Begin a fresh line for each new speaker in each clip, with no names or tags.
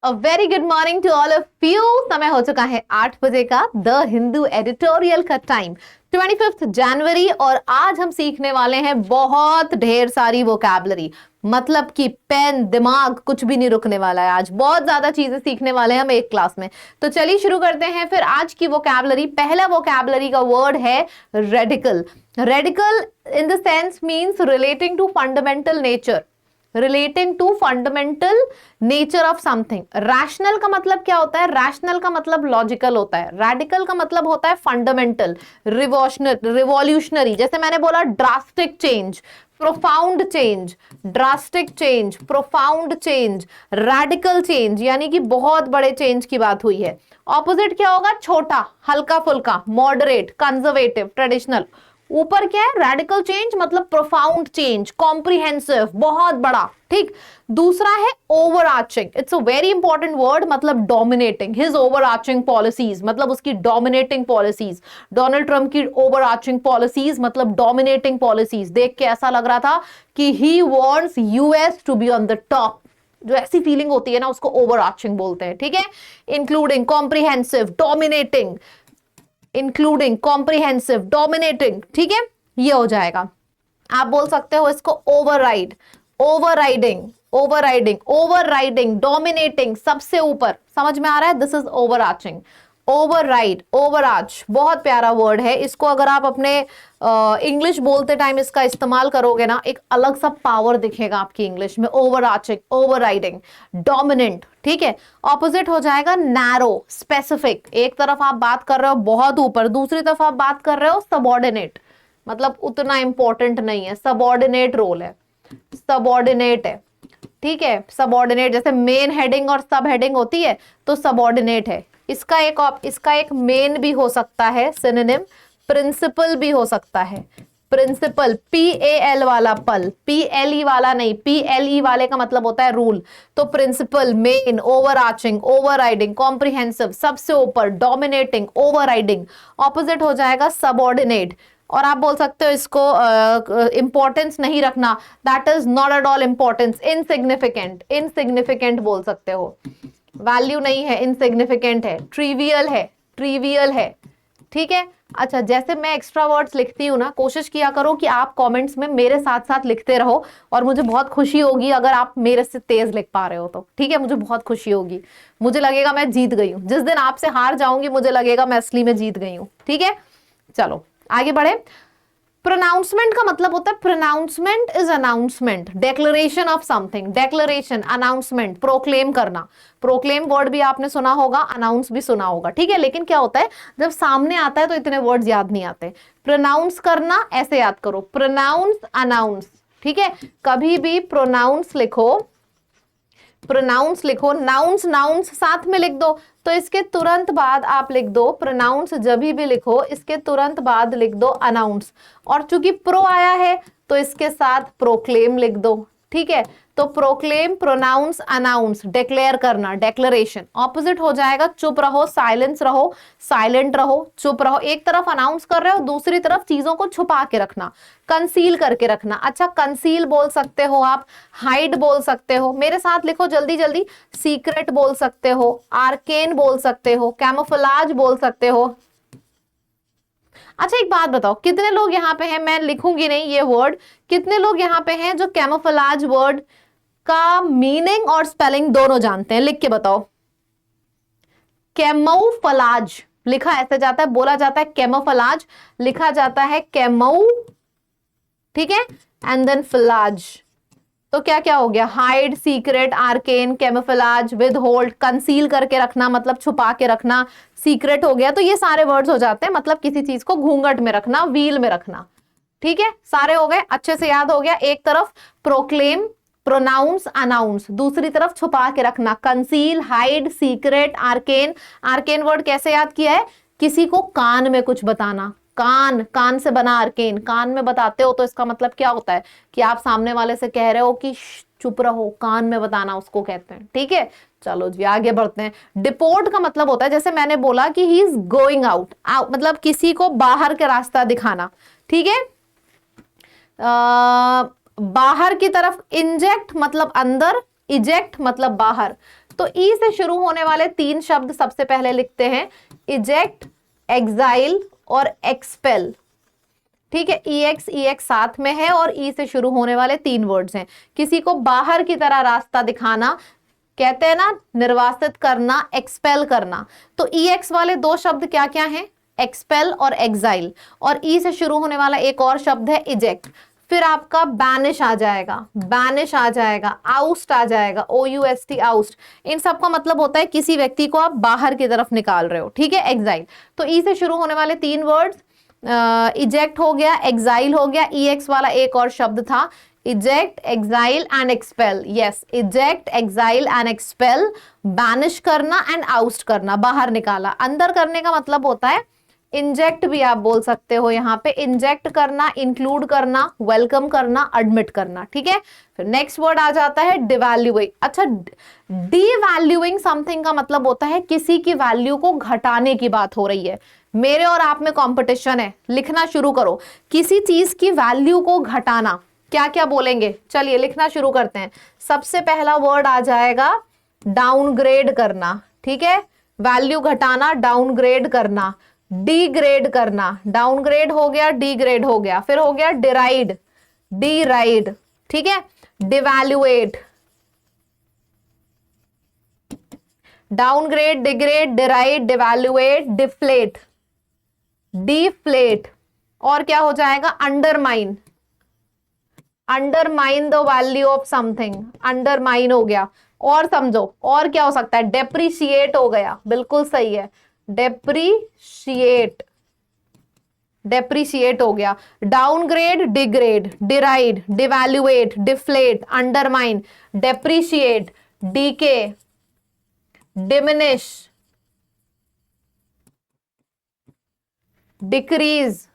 A very good morning to all of you. समय हो चुका है 8 बजे का द हिंदू एडिटोरियल का टाइम 25 जनवरी और आज हम सीखने वाले हैं बहुत ढेर सारी वोकैबुलरी। मतलब कि पेन दिमाग कुछ भी नहीं रुकने वाला है। आज बहुत ज्यादा चीजें सीखने वाले हैं हम एक क्लास में। तो चलिए शुरू करते हैं फिर आज की वोकैबुलरी। पहला वोकैबुलरी का वर्ड है radical. Radical in the sense means relating to fundamental nature, relating to fundamental nature of something. Rational का मतलब क्या होता है? रैशनल का मतलब लॉजिकल होता है। रेडिकल का मतलब होता है फंडामेंटल, रिवॉल्यूशनरी। जैसे मैंने बोला drastic change, profound change, drastic change, profound change, radical change, यानी कि बहुत बड़े चेंज की बात हुई है। ऑपोजिट क्या होगा? छोटा, हल्का फुल्का, मॉडरेट, कंजर्वेटिव, ट्रेडिशनल। ऊपर क्या है? रेडिकल चेंज मतलब प्रोफाउंड चेंज, कॉम्प्रिहेंसिव, बहुत बड़ा। ठीक। दूसरा है overarching. It's a very important word, मतलब डोमिनेटिंग। हिज ओवरआर्चिंग पॉलिसीज मतलब उसकी डोमिनेटिंग पॉलिसीज। डोनाल्ड ट्रंप की ओवरआर्चिंग पॉलिसीज मतलब डोमिनेटिंग पॉलिसीज। देख के ऐसा लग रहा था कि he wants US to be on the top. जो ऐसी फीलिंग होती है ना, उसको ओवरआर्चिंग बोलते हैं। ठीक है। Including, comprehensive, dominating, including, comprehensive, dominating. ठीक है, ये हो जाएगा। आप बोल सकते हो इसको override, overriding, overriding, overriding, dominating, सबसे ऊपर। समझ में आ रहा है? This is overarching. ओवरराइड, ओवरआर्च, बहुत प्यारा वर्ड है। इसको अगर आप अपने इंग्लिश बोलते टाइम इसका इस्तेमाल करोगे ना, एक अलग सा पावर दिखेगा आपकी इंग्लिश में। Overarching, overriding, dominant. ठीक है। ऑपोजिट हो जाएगा नैरो, स्पेसिफिक। एक तरफ आप बात कर रहे हो बहुत ऊपर, दूसरी तरफ आप बात कर रहे हो सबऑर्डिनेट, मतलब उतना इंपॉर्टेंट नहीं है, सबऑर्डिनेट रोल है, सबऑर्डिनेट है। ठीक है। सबऑर्डिनेट, जैसे मेन हेडिंग और सब हेडिंग होती है तो सबऑर्डिनेट है। इसका एक मेन भी हो सकता है सिनोनिम, प्रिंसिपल भी हो सकता है। प्रिंसिपल, PAL वाला पल, PLE वाला नहीं, PLE वाले का मतलब होता है रूल। तो principal, main, overarching, overriding, comprehensive, सबसे ऊपर, डोमिनेटिंग, ओवरराइडिंग। ऑपोजिट हो जाएगा सबऑर्डिनेट। और आप बोल सकते हो इसको इंपॉर्टेंस नहीं रखना, that is not at all importance, insignificant, insignificant बोल सकते हो। वैल्यू नहीं है, इनसिग्निफिकेंट है, ट्रिवियल है, ट्रिवियल है। ठीक है। अच्छा, जैसे मैं एक्स्ट्रा वर्ड्स लिखती हूँ ना, कोशिश किया करो कि आप कमेंट्स में मेरे साथ साथ लिखते रहो, और मुझे बहुत खुशी होगी अगर आप मेरे से तेज लिख पा रहे हो तो। ठीक है, मुझे बहुत खुशी होगी, मुझे लगेगा मैं जीत गई हूँ। जिस दिन आपसे हार जाऊंगी मुझे लगेगा मैं असली में जीत गई हूँ। ठीक है, चलो आगे बढ़े। प्रोनाउंसमेंट का मतलब होता है, pronouncement is announcement, declaration of something. Declaration, announcement, proclaim करना। प्रोक्लेम वर्ड भी आपने सुना होगा, अनाउंस भी सुना होगा। ठीक है, लेकिन क्या होता है जब सामने आता है तो इतने वर्ड्स याद नहीं आते। प्रोनाउंस करना ऐसे याद करो, प्रोनाउंस, अनाउंस। ठीक है, कभी भी प्रोनाउंस लिखो, प्रोनाउंस लिखो, नाउंस, नाउंस साथ में लिख दो तो इसके तुरंत बाद आप लिख दो प्रोनाउंस। जब भी लिखो इसके तुरंत बाद लिख दो अनाउंस। और चूंकि प्रो आया है तो इसके साथ प्रोक्लेम लिख दो। ठीक है, तो प्रोक्लेम, प्रोनाउंस, अनाउंस, डिक्लेयर करना, डेक्लरेशन। ऑपोजिट हो जाएगा चुप रहो, साइलेंस रहो, साइलेंट रहो, चुप रहो। एक तरफ अनाउंस कर रहे हो, दूसरी तरफ चीजों को छुपा के रखना, कंसील करके रखना। अच्छा, कंसील बोल सकते हो आप, हाइड बोल सकते हो। मेरे साथ लिखो जल्दी जल्दी। सीक्रेट बोल सकते हो, आर्केन बोल सकते हो, कैमोफ्लेज बोल सकते हो। अच्छा, एक बात बताओ, कितने लोग यहाँ पे हैं, मैं लिखूंगी नहीं ये वर्ड, कितने लोग यहाँ पे हैं जो कैमोफ्लेज वर्ड का मीनिंग और स्पेलिंग दोनों जानते हैं? लिख के बताओ। कैमोफ्लेज लिखा ऐसे जाता है, बोला जाता है कैमोफ्लेज, लिखा जाता है कैमो। ठीक है, एंड देन फ्लाज। तो क्या क्या हो गया? Hide, secret, arcane, camouflage, with hold, conceal करके रखना मतलब छुपा के रखना, सीक्रेट हो गया। तो ये सारे वर्ड्स हो जाते हैं, मतलब किसी चीज को घूंघट में रखना, व्हील में रखना। ठीक है, सारे हो गए, अच्छे से याद हो गया। एक तरफ प्रोक्लेम, प्रोनाउंस, अनाउंस, दूसरी तरफ छुपा के रखना, conceal, hide, secret, arcane. Arcane word कैसे याद किया है? किसी को कान में कुछ बताना, कान, कान से बना आर्केन, कान में बताते हो तो इसका मतलब क्या होता है कि आप सामने वाले से कह रहे हो कि चुप रहो, कान में बताना उसको कहते हैं। ठीक है, चलो जी आगे बढ़ते हैं। डिपोर्ट का मतलब होता है, जैसे मैंने बोला कि ही इज गोइंग आउट, मतलब किसी को बाहर का रास्ता दिखाना। ठीक है, बाहर की तरफ। इंजेक्ट मतलब अंदर, इजेक्ट मतलब बाहर। तो ई से शुरू होने वाले 3 शब्द सबसे पहले लिखते हैं, इजेक्ट, एग्जाइल और एक्सपेल। ठीक है, EX साथ में है और ई से शुरू होने वाले 3 वर्ड्स हैं। किसी को बाहर की तरह रास्ता दिखाना, कहते हैं ना निर्वासित करना, एक्सपेल करना। तो EX वाले 2 शब्द क्या क्या हैं, एक्सपेल और एग्जाइल। और ई से शुरू होने वाला एक और शब्द है इजेक्ट। फिर आपका बैनिश आ जाएगा, बैनिश आ जाएगा, आउस्ट आ जाएगा, OUST आउस्ट। इन सब का मतलब होता है किसी व्यक्ति को आप बाहर की तरफ निकाल रहे हो। ठीक है, एग्जाइल। तो ई से शुरू होने वाले 3 वर्ड्स, इजेक्ट हो गया, एग्जाइल हो गया, EX वाला एक और शब्द था, eject, exile and expel. Yes, eject, exile and expel, banish करना एंड आउस्ट करना, बाहर निकाला। अंदर करने का मतलब होता है इंजेक्ट भी आप बोल सकते हो, यहाँ पे इंजेक्ट करना, इंक्लूड करना, वेलकम करना, एडमिट करना। ठीक है, फिर नेक्स्ट वर्ड आ जाता है डिवैल्यूइंग। अच्छा, डीवैल्यूइंग समथिंग का मतलब होता है किसी की वैल्यू को घटाने की बात हो रही है। मेरे और आप में कंपटीशन है, लिखना शुरू करो। किसी चीज की वैल्यू को घटाना, क्या क्या बोलेंगे, चलिए लिखना शुरू करते हैं। सबसे पहला वर्ड आ जाएगा डाउनग्रेड करना। ठीक है, वैल्यू घटाना, डाउनग्रेड करना, डीग्रेड करना। डाउनग्रेड हो गया, डीग्रेड हो गया, फिर हो गया डिराइड, डीराइड। ठीक है, डिवैल्यूएट, downgrade, degrade, deride, devaluate, deflate, deflate. और क्या हो जाएगा, undermine, undermine the value of something, undermine हो गया। और समझो और क्या हो सकता है, डेप्रिशिएट हो गया, बिल्कुल सही है, डेप्रीशिएट, डेप्रीशिएट हो गया। Downgrade, degrade, deride, devaluate, deflate, undermine, depreciate, decay, diminish, decrease.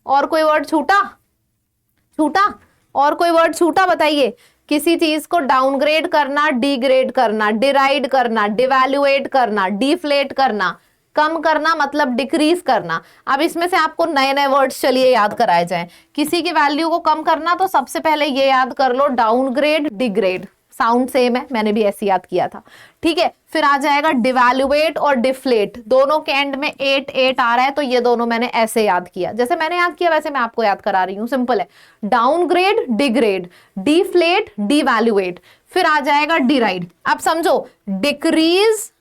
और कोई वर्ड छूटा, छूटा और कोई वर्ड छूटा, बताइए। किसी चीज को डाउनग्रेड करना, डीग्रेड करना, डिराइड करना, डिवैल्यूएट करना, डिफ्लेट करना, कम करना मतलब डिक्रीज करना। अब इसमें से आपको नए नए वर्ड्स चलिए याद कराए जाएं। किसी की वैल्यू को कम करना तो सबसे पहले ये याद कर लो, डाउनग्रेड, डिग्रेड, साउंड सेम है, मैंने भी ऐसे याद किया था। ठीक है, फिर आ जाएगा डिवैल्यूएट और डिफ्लेट, दोनों के एंड में 8 आ रहा है, तो ये दोनों मैंने ऐसे याद किया, जैसे मैंने याद किया वैसे मैं आपको याद करा रही हूं, सिंपल है। डाउनग्रेड, डिग्रेड, डिफ्लेट, डिवैल्यूएट, फिर आ जाएगा डिराइड। अब समझो, डिक्रीज,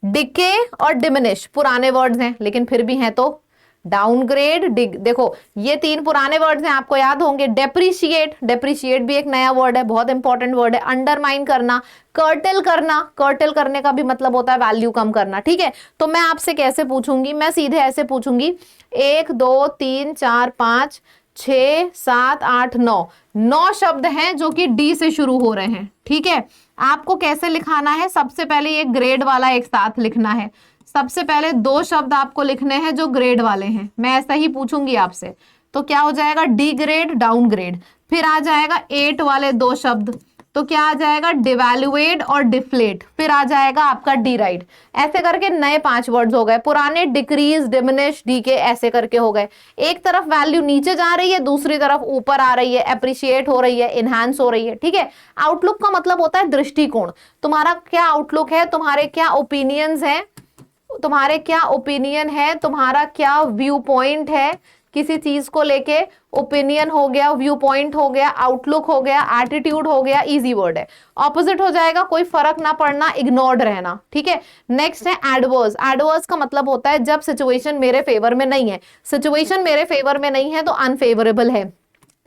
डिके और डिमिनिश पुराने वर्ड्स हैं, लेकिन फिर भी हैं तो डाउनग्रेड, देखो ये 3 पुराने वर्ड्स हैं, आपको याद होंगे। डेप्रिशिएट, डेप्रिशिएट भी एक नया वर्ड है, बहुत इंपॉर्टेंट वर्ड है। अंडरमाइन करना, कर्टेल करना, कर्टेल करने का भी मतलब होता है वैल्यू कम करना। ठीक है, तो मैं आपसे कैसे पूछूंगी, मैं सीधे ऐसे पूछूंगी, 1 2 3 4 5 6 7 8 9 शब्द हैं जो कि डी से शुरू हो रहे हैं। ठीक है, आपको कैसे लिखाना है, सबसे पहले ये ग्रेड वाला एक साथ लिखना है। सबसे पहले 2 शब्द आपको लिखने हैं जो ग्रेड वाले हैं, मैं ऐसा ही पूछूंगी आपसे। तो क्या हो जाएगा, डी ग्रेड, डाउन ग्रेड। फिर आ जाएगा 8 वाले 2 शब्द, तो क्या आ जाएगा, डिवैल्यूएट और डिफ्लेट। फिर आ जाएगा आपका डीराइड। ऐसे करके नए 5 वर्ड्स हो गए। पुराने डिक्रीज, डिमिनिश, डीके ऐसे करके हो गए। एक तरफ वैल्यू नीचे जा रही है, दूसरी तरफ ऊपर आ रही है, अप्रिशिएट हो रही है, इनहांस हो रही है। ठीक है, आउटलुक का मतलब होता है दृष्टिकोण। तुम्हारा क्या आउटलुक है, तुम्हारे क्या ओपिनियंस हैं, तुम्हारे क्या ओपिनियन है, तुम्हारा क्या व्यू पॉइंट है किसी चीज को लेके। ओपिनियन हो गया, व्यू पॉइंट हो गया, आउटलुक हो गया, एटीट्यूड हो गया, इजी वर्ड है। ऑपोजिट हो जाएगा, कोई फर्क ना पड़ना, इग्नोर्ड रहना। ठीक है, नेक्स्ट है एडवर्स। एडवर्स का मतलब होता है जब सिचुएशन मेरे फेवर में नहीं है। सिचुएशन मेरे फेवर में नहीं है तो अनफेवरेबल है,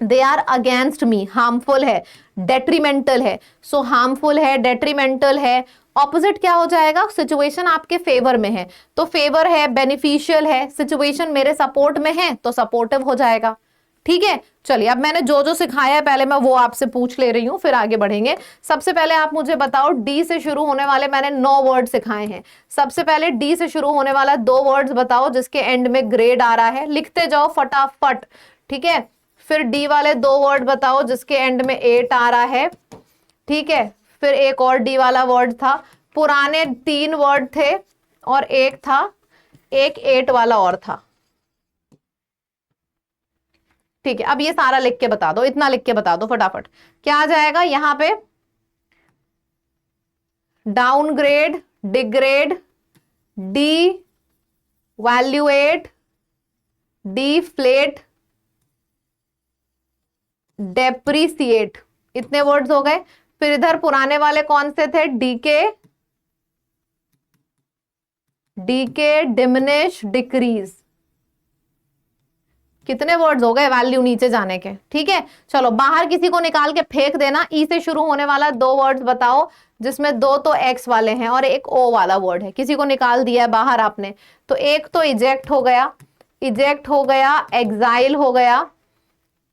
they are against me, harmful है, डेट्रीमेंटल है। सो हार्मफुल है, डेट्रीमेंटल है। ऑपोजिट क्या हो जाएगा, सिचुएशन आपके फेवर में है तो फेवर है, बेनिफिशियल है। सिचुएशन मेरे सपोर्ट में है तो सपोर्टिव हो जाएगा। ठीक है, चलिए अब मैंने जो जो सिखाया है पहले मैं वो आपसे पूछ ले रही हूं, फिर आगे बढ़ेंगे। सबसे पहले आप मुझे बताओ, डी से शुरू होने वाले मैंने 9 वर्ड सिखाए हैं। सबसे पहले डी से शुरू होने वाला 2 वर्ड्स बताओ जिसके एंड में ग्रेड आ रहा है, लिखते जाओ फटाफट। ठीक है, फिर डी वाले 2 वर्ड बताओ जिसके एंड में 8 आ रहा है। ठीक है, फिर एक और डी वाला वर्ड था। पुराने 3 वर्ड थे और एक था, एक 8 वाला और था। ठीक है, अब ये सारा लिख के बता दो, इतना लिख के बता दो फटाफट। क्या आ जाएगा यहाँ पे, downgrade, degrade, devaluate, deflate, depreciate. इतने वर्ड्स हो गए। फिर इधर पुराने वाले कौन से थे? Decay, diminish, decrease. कितने वर्ड्स हो गए वैल्यू नीचे जाने के? ठीक है, चलो बाहर किसी को निकाल के फेंक देना। ई से शुरू होने वाला 2 वर्ड्स बताओ, जिसमें 2 तो एक्स वाले हैं और एक ओ वाला वर्ड है। किसी को निकाल दिया है बाहर आपने, तो एक तो इजेक्ट हो गया, एग्जाइल हो गया।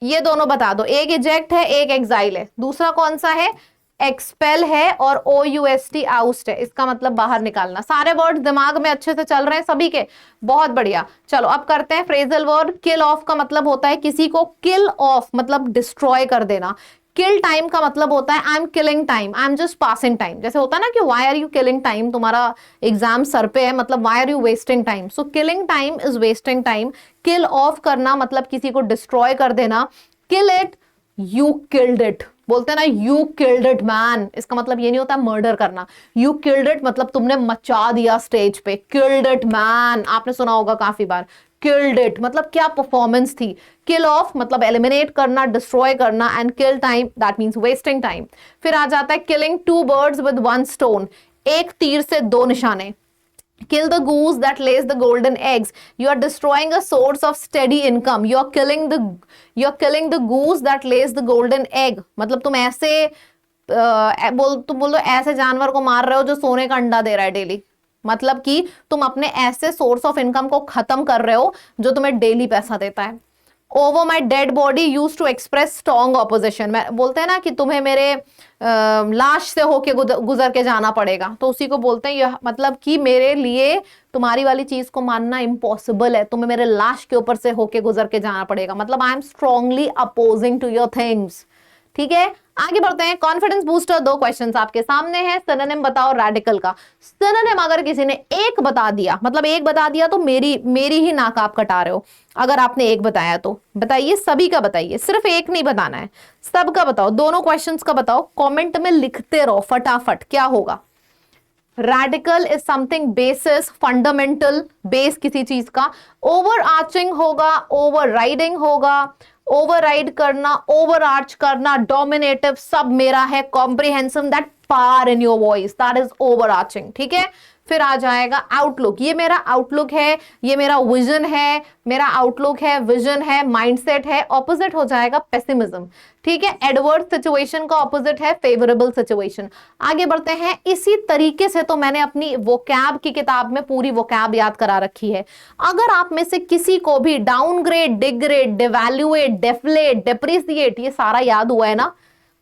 ये दोनों बता दो, एक इजेक्ट है, एक एग्जाइल है। दूसरा कौन सा है? एक्सपेल है और OUST आउस्ट है। इसका मतलब बाहर निकालना। सारे वर्ड दिमाग में अच्छे से चल रहे हैं सभी के? बहुत बढ़िया। चलो अब करते हैं फ्रेजल वर्ड। किल ऑफ का मतलब होता है किसी को किल ऑफ मतलब डिस्ट्रॉय कर देना। किल टाइम का मतलब होता है I am killing time, I am just passing time. जैसे होता है ना कि why are you killing time, तुम्हारा एग्जाम सर पे है, मतलब why are you wasting time. So killing time is wasting time. Kill off करना मतलब किसी को डिस्ट्रॉय कर देना। Kill it, you killed it. बोलते हैं ना यू किल्ड इट मैन, इसका मतलब ये नहीं होता मर्डर करना। यू किल्ड इट मतलब तुमने मचा दिया स्टेज पे। किल्ड इट मैन आपने सुना होगा काफी बार। किल्ड इट मतलब क्या परफॉर्मेंस थी। किल ऑफ मतलब एलिमिनेट करना, डिस्ट्रॉय करना। And kill time that means wasting time. फिर आ जाता है किलिंग 2 birds with 1 stone, एक तीर से 2 निशाने। Kill the goose that lays the golden eggs. You are destroying a source of steady income. You are killing the goose that lays the golden egg. मतलब तुम ऐसे तुम बोलो ऐसे जानवर को मार रहे हो जो सोने का अंडा दे रहा है डेली। मतलब कि तुम अपने ऐसे सोर्स ऑफ इनकम को खत्म कर रहे हो जो तुम्हें डेली पैसा देता है। Over my dead body use to express strong opposition. मैं बोलते हैं ना कि तुम्हें मेरे लाश से होके गुजर के जाना पड़ेगा, तो उसी को बोलते हैं यह मतलब कि मेरे लिए तुम्हारी वाली चीज को मानना इम्पॉसिबल है, तुम्हें मेरे लाश के ऊपर से होके गुजर के जाना पड़ेगा। मतलब I am strongly opposing to your things. ठीक है, आगे बढ़ते हैं। कॉन्फिडेंस बूस्टर 2 क्वेश्चंस आपके सामने हैं। सिनोनिम बताओ रेडिकल का। सिनोनिम अगर किसी ने एक बता दिया, मतलब एक बता दिया तो मेरी ही नाक आप कटा रहे हो। अगर आपने एक बताया तो बताइए, सभी का बताइए, सिर्फ एक नहीं बताना है, सबका बताओ। दोनों क्वेश्चंस का बताओ, कमेंट में लिखते रहो फटाफट। क्या होगा? Radical is something basis, fundamental, base किसी चीज का। ओवर आर्चिंग होगा, ओवर राइडिंग होगा, ओवरराइड करना, ओवर आर्च करना, डोमिनेटिव, सब मेरा है, comprehensive, that power in your voice, that is over arching. ठीक है, फिर आ जाएगा आउटलुक। ये मेरा आउटलुक है, ये मेरा विजन है, मेरा आउटलुक है, विजन है, माइंडसेट है। ऑपोजिट हो जाएगा पेसिमिज्म। ठीक है, एडवर्स सिचुएशन का ऑपोजिट है फेवरेबल सिचुएशन। आगे बढ़ते हैं। इसी तरीके से तो मैंने अपनी वोकैब की किताब में पूरी वोकैब याद करा रखी है। अगर आप में से किसी को भी डाउनग्रेड, डिग्रेड, डिवैल्यूएट, डेफ्लेट, डेप्रिसिएट ये सारा याद हुआ है ना,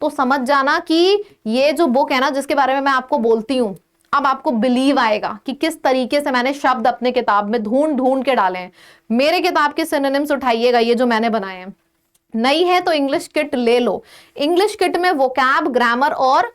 तो समझ जाना कि ये जो बुक है ना जिसके बारे में मैं आपको बोलती हूं, अब आपको बिलीव आएगा कि किस तरीके से मैंने शब्द अपने किताब में ढूंढ ढूंढ के डाले हैं। मेरे किताब के सिनोनिम्स उठाइएगा, ये जो मैंने बनाए हैं। नहीं है तो इंग्लिश किट ले लो। इंग्लिश किट में वोकैब, ग्रामर और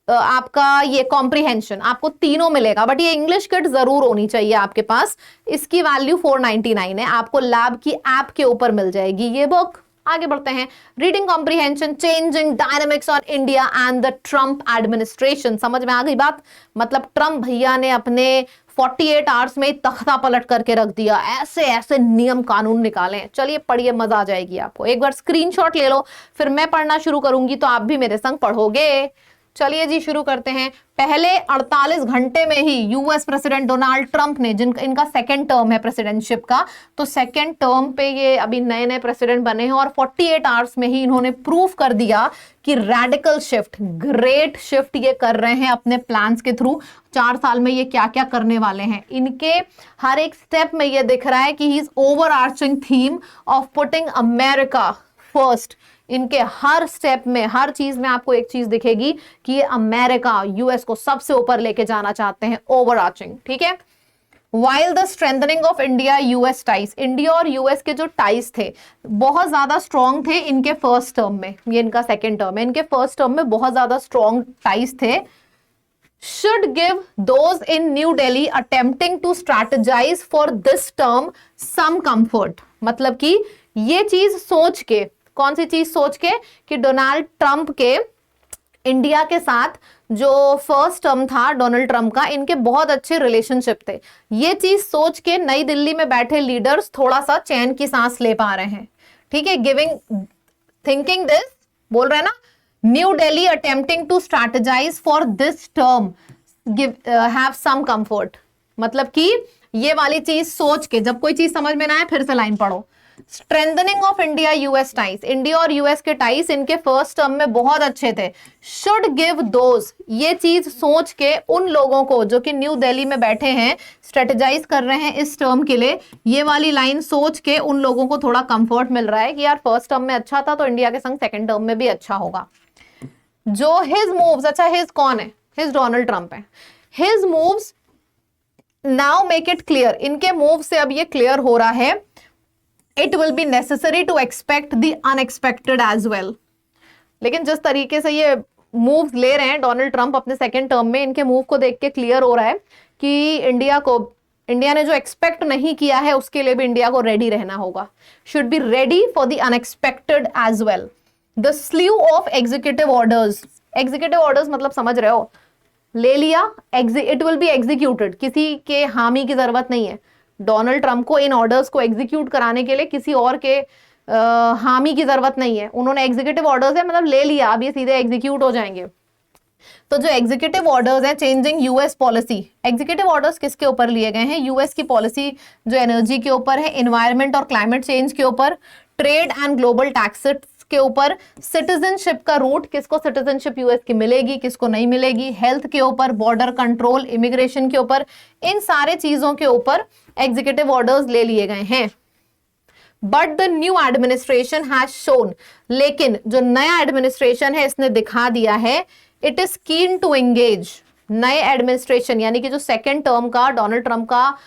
आपका ये कॉम्प्रिहेंशन आपको तीनों मिलेगा, बट ये इंग्लिश किट जरूर होनी चाहिए आपके पास। इसकी वैल्यू 499 है, आपको लैब की ऐप के ऊपर मिल जाएगी ये बुक। आगे बढ़ते हैं। Reading comprehension, changing dynamics on India and the Trump administration. समझ में आ गई बात? मतलब ट्रंप भैया ने अपने 48 आवर्स में तख्ता पलट करके रख दिया, ऐसे ऐसे नियम कानून निकाले। चलिए पढ़िए, मजा आ जाएगी आपको। एक बार स्क्रीनशॉट ले लो, फिर मैं पढ़ना शुरू करूंगी तो आप भी मेरे संग पढ़ोगे। चलिए जी शुरू करते हैं। पहले 48 घंटे में ही यूएस प्रेसिडेंट डोनाल्ड ट्रंप ने, इनका सेकंड टर्म है प्रेसिडेंटशिप का, तो सेकंड टर्म पे ये अभी नए नए प्रेसिडेंट बने हैं और 48 आवर्स में ही इन्होंने प्रूव कर दिया कि रेडिकल शिफ्ट, ग्रेट शिफ्ट ये कर रहे हैं अपने प्लान्स के थ्रू। 4 साल में ये क्या क्या करने वाले हैं, इनके हर एक स्टेप में ये दिख रहा है कि he is over arching theme of putting America first. इनके हर स्टेप में, हर चीज में आपको एक चीज दिखेगी कि ये अमेरिका, यूएस को सबसे ऊपर लेके जाना चाहते हैं, ओवर आर्चिंग। ठीक है, while the strengthening of India US ties, India और यूएस के जो टाइज थे बहुत ज्यादा स्ट्रॉन्ग थे इनके फर्स्ट टर्म में। ये इनका सेकेंड टर्म है, इनके फर्स्ट टर्म में बहुत ज्यादा स्ट्रॉन्ग टाइज थे। should give those in New Delhi attempting to strategize for this term some comfort। मतलब कि ये चीज सोच के, कौन सी चीज सोच के, कि डोनाल्ड ट्रंप के इंडिया के साथ जो फर्स्ट टर्म था डोनाल्ड ट्रंप का, इनके बहुत अच्छे रिलेशनशिप थे। ये चीज सोच के नई दिल्ली में बैठे लीडर्स थोड़ा सा चैन की सांस ले पा रहे हैं। ठीक है, थिंकिंग दिस, बोल रहे हैं ना, New Delhi attempting to strategize for this term have some comfort. मतलब कि ये वाली चीज सोच के, जब कोई चीज समझ में ना आए फिर से लाइन पढ़ो। Strengthening of India US ties, India और यूएस के टाइज इनके फर्स्ट टर्म में बहुत अच्छे थे। शुड गिव दोज, ये चीज सोच के उन लोगों को जो कि न्यू दिल्ली में बैठे हैं, स्ट्रेटेजाइज कर रहे हैं इस टर्म के लिए, ये वाली लाइन सोच के उन लोगों को थोड़ा कंफर्ट मिल रहा है कि यार फर्स्ट टर्म में अच्छा था तो इंडिया के संग सेकेंड टर्म में भी अच्छा होगा। जो हिज मूव्स, अच्छा हिज कौन है? हिज डोनाल्ड ट्रंप है। His moves now make it clear, इनके मूव से अब ये क्लियर हो रहा है, it will be necessary to expect the unexpected as well. लेकिन जिस तरीके से ये मूव्स ले रहे हैं डोनाल्ड ट्रंप अपने सेकेंड टर्म में, इनके मूव को देख के क्लियर हो रहा है कि इंडिया ने जो एक्सपेक्ट नहीं किया है उसके लिए भी इंडिया को रेडी रहना होगा। Should be ready for the unexpected as well. The slew of executive orders, executive orders मतलब समझ रहे हो, ले लिया, इट विल बी एग्जीक्यूटेड, किसी के हामी की जरूरत नहीं है। डोनाल्ड ट्रंप को इन ऑर्डर्स को एग्जीक्यूट कराने के लिए किसी और के हामी की जरूरत नहीं है। उन्होंने एग्जीक्यूटिव ऑर्डर्स है मतलब ले लिया, अब ये सीधे एग्जीक्यूट हो जाएंगे। तो जो एग्जीक्यूटिव ऑर्डर्स है, changing US policy, executive orders किसके ऊपर लिए गए हैं? यूएस की पॉलिसी जो एनर्जी के ऊपर है, एनवायरमेंट और क्लाइमेट चेंज के ऊपर, ट्रेड एंड ग्लोबल टैक्सेस के ऊपर, सिटीजनशिप का रूट, किसको सिटीजनशिप यूएस की मिलेगी किसको नहीं मिलेगी, हेल्थ के ऊपर, बॉर्डर कंट्रोल, इमिग्रेशन के ऊपर, इन सारे चीजों के ऊपर एग्जीक्यूटिव ऑर्डर्स ले लिए गए हैं। But the new administration has shown, लेकिन जो नया एडमिनिस्ट्रेशन है इसने दिखा दिया है, it is keen to engage. नए एडमिनिस्ट्रेशन यानी कि जो सेकेंड टर्म का डोनाल्ड ट्रंप का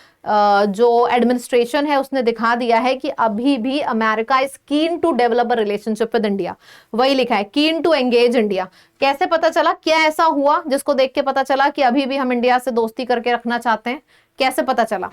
जो एडमिनिस्ट्रेशन है उसने दिखा दिया है कि अभी भी America is keen to develop a relationship with India. वही लिखा है, कीन टू एंगेज इंडिया। कैसे पता चला? क्या ऐसा हुआ जिसको देख के पता चला कि अभी भी हम इंडिया से दोस्ती करके रखना चाहते हैं? कैसे पता चला?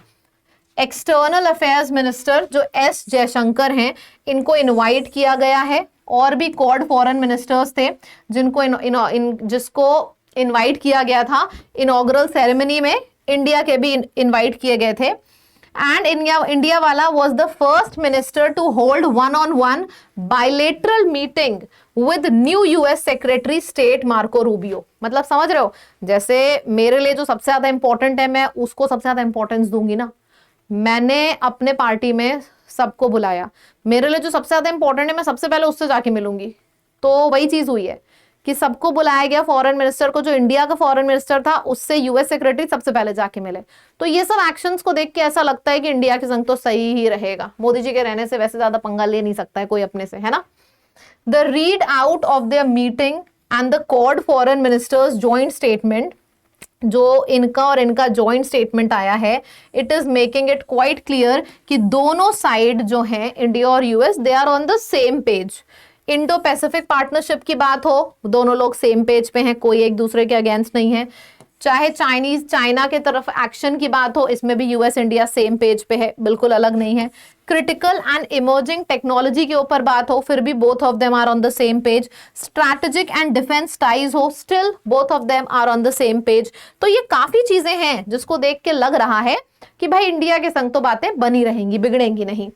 एक्सटर्नल अफेयर्स मिनिस्टर जो एस जयशंकर हैं, इनको इनवाइट किया गया है, और भी क्वाड फॉरेन मिनिस्टर्स थे जिसको इनवाइट किया गया था इनॉग्रल सेरेमनी में, इंडिया के भी इनवाइट किए गए थे। एंड इंडिया वाला was the first minister to hold one on one bilateral meeting with new US secretary state Marco Rubio. मतलब समझ रहे हो, जैसे मेरे लिए जो सबसे ज्यादा इंपॉर्टेंट है मैं उसको सबसे ज्यादा इंपॉर्टेंस दूंगी ना। मैंने अपने पार्टी में सबको बुलाया, मेरे लिए जो सबसे ज्यादा इंपॉर्टेंट है मैं सबसे पहले उससे जाके मिलूंगी। तो वही चीज हुई है कि सबको बुलाया गया, फॉरेन मिनिस्टर को, जो इंडिया का फॉरेन मिनिस्टर था उससे यूएस सेक्रेटरी सबसे पहले जाके मिले। तो ये सब एक्शंस को देख के ऐसा लगता है कि इंडिया के संग तो सही ही रहेगा। मोदी जी के रहने से वैसे ज्यादा पंगा ले नहीं सकता है कोई अपने से, है ना। The readout of their meeting and the Quad foreign ministers joint statement, जो इनका और इनका जॉइंट स्टेटमेंट आया है, it is making it quite clear कि दोनों साइड जो हैं, इंडिया और US, they are on the same page. Indo Pacific partnership की बात हो, दोनों लोग सेम पेज पे हैं, कोई एक दूसरे के अगेंस्ट नहीं है। चाहे चाइना के तरफ एक्शन की बात हो, इसमें भी यूएस इंडिया सेम पेज पे है, बिल्कुल अलग नहीं है। क्रिटिकल एंड इमर्जिंग टेक्नोलॉजी के ऊपर बात हो, फिर भी both of them are on the same page. Strategic and defence ties हो, still both of them are on the same page. तो ये काफी चीजें हैं जिसको देख के लग रहा है कि भाई इंडिया के संग तो बातें बनी रहेंगी, बिगड़ेंगी नहीं।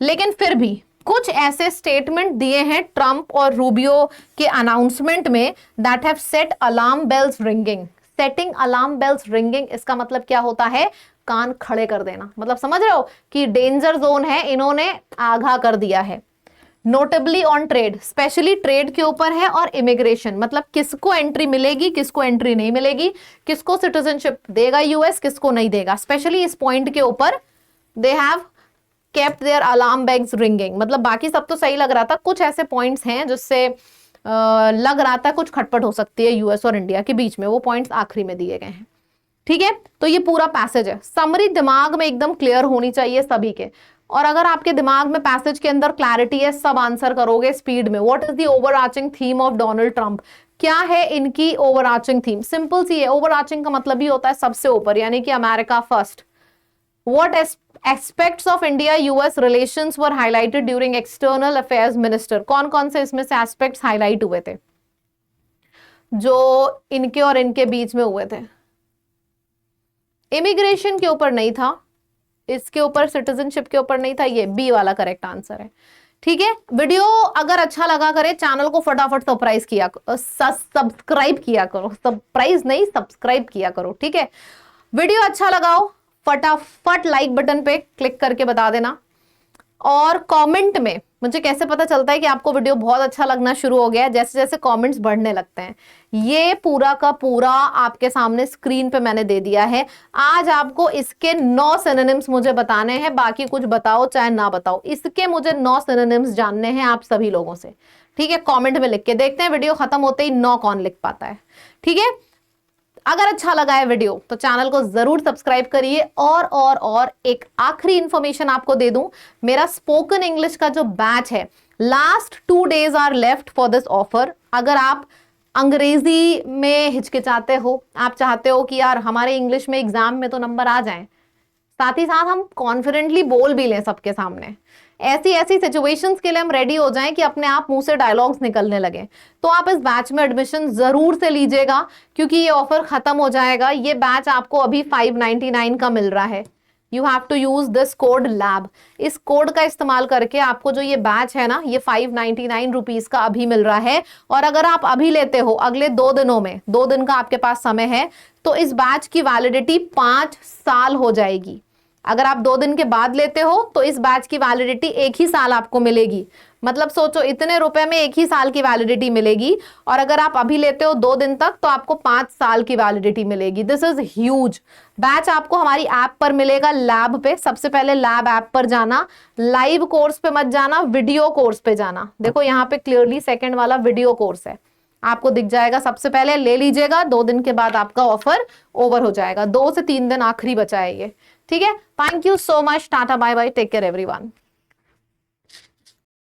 लेकिन फिर भी कुछ ऐसे स्टेटमेंट दिए हैं ट्रंप और रूबियो के अनाउंसमेंट में that have set alarm bells ringing. Setting alarm bells ringing, इसका मतलब क्या होता है? कान खड़े कर देना। मतलब समझ रहे हो कि डेंजर जोन है, इन्होंने आगाह कर दिया है। Notably on trade, specially trade के ऊपर है, और इमिग्रेशन, मतलब किसको एंट्री मिलेगी किसको एंट्री नहीं मिलेगी, किसको सिटीजनशिप देगा यूएस किसको नहीं देगा, स्पेशली इस पॉइंट के ऊपर they have kept their alarm bells ringing. मतलब बाकी सब तो सही लग रहा था, कुछ ऐसे पॉइंट्स हैं जिससे लग रहा था कुछ खटपट हो सकती है यूएस और इंडिया के बीच में, वो पॉइंट्स आखिरी में दिए गए हैं। ठीक है, तो ये पूरा पैसेज है, समरी दिमाग में एकदम क्लियर होनी चाहिए सभी के। और अगर आपके दिमाग में पैसेज के अंदर क्लैरिटी है, सब आंसर करोगे स्पीड में। What is the overarching theme of Donald Trump? क्या है इनकी ओवरआर्चिंग थीम? सिंपल सी है, ओवरआर्चिंग का मतलब ही होता है सबसे ऊपर, यानी कि America first. What aspects of India-US relations were highlighted during External Affairs Minister? कौन कौन से इसमें से एस्पेक्ट्स हाईलाइट हुए थे? जो इनके और इनके बीच में हुए थे। इमिग्रेशन के ऊपर नहीं था, इसके ऊपर सिटीजनशिप के ऊपर नहीं था, ये बी वाला करेक्ट आंसर है। ठीक है, वीडियो अगर अच्छा लगा करे चैनल को फटाफट सब्सक्राइब किया करो, सरप्राइज नहीं सब्सक्राइब किया करो। ठीक है, वीडियो अच्छा लगाओ, फटाफट लाइक बटन पे क्लिक करके बता देना, और कमेंट में मुझे कैसे पता चलता है कि आपको वीडियो बहुत अच्छा लगना शुरू हो गया है, जैसे जैसे कमेंट्स बढ़ने लगते हैं। ये पूरा का पूरा आपके सामने स्क्रीन पे मैंने दे दिया है। आज आपको इसके 9 सिनोनिम्स मुझे बताने हैं, बाकी कुछ बताओ चाहे ना बताओ, इसके मुझे 9 सिनोनिम्स जानने हैं आप सभी लोगों से। ठीक है, कॉमेंट में लिख के देखते हैं वीडियो खत्म होते ही 9 कौन लिख पाता है। ठीक है, अगर अच्छा लगा है वीडियो तो चैनल को जरूर सब्सक्राइब करिए। और एक आखिरी इंफॉर्मेशन आपको दे दूं, मेरा स्पोकन इंग्लिश का जो बैच है, last 2 days are left for this offer. अगर आप अंग्रेजी में हिचकिचाते हो, आप चाहते हो कि यार हमारे इंग्लिश में एग्जाम में तो नंबर आ जाएं, साथ ही साथ हम कॉन्फिडेंटली बोल भी लें सबके सामने, ऐसी ऐसी सिचुएशंस के लिए हम रेडी हो जाएं कि अपने आप मुंह से डायलॉग्स निकलने लगे, तो आप इस बैच में एडमिशन जरूर से लीजिएगा, क्योंकि ये ऑफर खत्म हो जाएगा। ये बैच आपको अभी 599 का मिल रहा है। You have to use this code lab. इस कोड का इस्तेमाल करके आपको जो ये बैच है ना, ये 599 रुपीज का अभी मिल रहा है। और अगर आप अभी लेते हो अगले 2 दिनों में, 2 दिन का आपके पास समय है, तो इस बैच की वैलिडिटी 5 साल हो जाएगी। अगर आप 2 दिन के बाद लेते हो तो इस बैच की वैलिडिटी 1 ही साल आपको मिलेगी। मतलब सोचो, इतने रुपए में 1 ही साल की वैलिडिटी मिलेगी, और अगर आप अभी लेते हो 2 दिन तक तो आपको 5 साल की वैलिडिटी मिलेगी। This is huge. बैच आपको हमारी ऐप पर मिलेगा, लैब पे। सबसे पहले लैब ऐप पर जाना, लाइव कोर्स पे मत जाना, वीडियो कोर्स पे जाना। देखो यहाँ पे क्लियरली सेकंड वाला वीडियो कोर्स है, आपको दिख जाएगा। सबसे पहले ले लीजिएगा, 2 दिन के बाद आपका ऑफर ओवर हो जाएगा। 2 से 3 दिन आखिरी बचा है ये। ठीक है, thank you so much, tata bye bye, take care everyone.